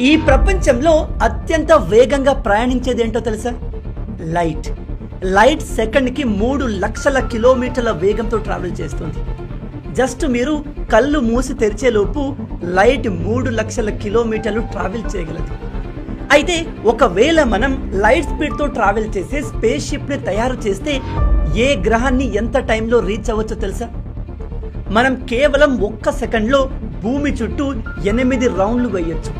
ఈ ప్రపంచంలో అత్యంత వేగంగా ప్రయాణించేది ఏంటో తెలుసా? లైట్ సెకండ్కి 3 లక్షల కిలోమీటర్ల వేగంతో ట్రావెల్ చేస్తుంది. జస్ట్ మీరు కళ్ళు మూసి తెరిచేలోపు లైట్ 3 లక్షల కిలోమీటర్లు ట్రావెల్ చేయగలదు. అయితే ఒకవేళ మనం లైట్ స్పీడ్తో ట్రావెల్ చేసే స్పేస్ షిప్ని తయారు చేస్తే ఏ గ్రహాన్ని ఎంత టైంలో రీచ్ అవ్వచ్చో తెలుసా? మనం కేవలం 1 సెకండ్లో భూమి చుట్టూ 8 రౌండ్లు వేయొచ్చు.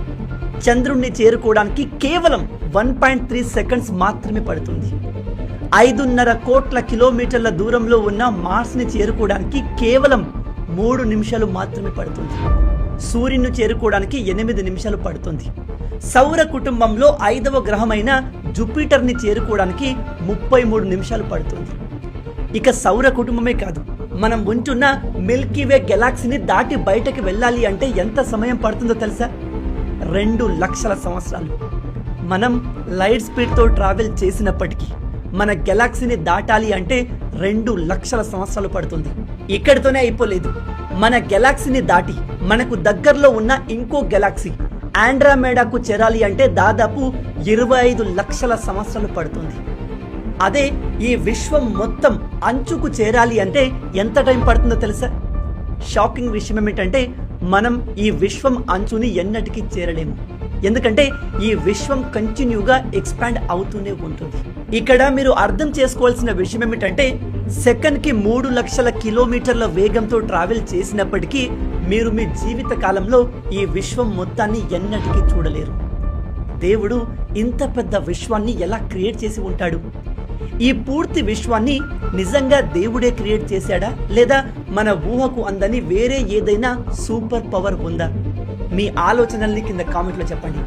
చంద్రుణ్ణి చేరుకోవడానికి కేవలం 1.3 సెకండ్స్ మాత్రమే పడుతుంది. 5.5 కోట్ల కిలోమీటర్ల దూరంలో ఉన్న మార్స్ని చేరుకోవడానికి కేవలం 3 నిమిషాలు మాత్రమే పడుతుంది. సూర్యుని చేరుకోవడానికి 8 నిమిషాలు పడుతుంది. సౌర కుటుంబంలో 5వ గ్రహమైన జూపిటర్ని చేరుకోవడానికి 33 నిమిషాలు పడుతుంది. ఇక సౌర కుటుంబమే కాదు, మనం ఉంటున్న మిల్కీవే గెలాక్సీని దాటి బయటకు వెళ్ళాలి అంటే ఎంత సమయం పడుతుందో తెలుసా? 2 లక్షల సంవత్సరాలు. మనం లైట్ స్పీడ్తో ట్రావెల్ చేసినప్పటికీ మన గెలాక్సీని దాటాలి అంటే 2 లక్షల సంవత్సరాలు పడుతుంది. ఇక్కడితోనే అయిపోలేదు. మన గెలాక్సీని దాటి మనకు దగ్గరలో ఉన్న ఇంకో గెలాక్సీ ఆండ్రోమేడాకు చేరాలి అంటే దాదాపు 25 లక్షల సంవత్సరాలు పడుతుంది. అదే ఈ విశ్వం మొత్తం అంచుకు చేరాలి అంటే ఎంత టైం పడుతుందో తెలుసా? షాకింగ్ విషయం ఏమిటంటే మనం ఈ విశ్వం అంచుని ఎన్నటికీ చేరలేము. ఎందుకంటే ఈ విశ్వం కంటిన్యూగా ఎక్స్పాండ్ అవుతూనే ఉంటుంది. ఇక్కడ మీరు అర్థం చేసుకోవాల్సిన విషయం ఏమిటంటే సెకండ్కి 3 లక్షల కిలోమీటర్ల వేగంతో ట్రావెల్ చేసినప్పటికీ మీరు మీ జీవిత కాలంలో ఈ విశ్వం మొత్తాన్ని ఎన్నటికీ చూడలేరు. దేవుడు ఇంత పెద్ద విశ్వాన్ని ఎలా క్రియేట్ చేసి ఉంటాడు? ఈ పూర్తి విశ్వాన్ని నిజంగా దేవుడే క్రియేట్ చేశాడా, లేదా మన ఊహకు అందని వేరే ఏదైనా సూపర్ పవర్ ఉందా? మీ ఆలోచనల్ని కింద కామెంట్లో చెప్పండి.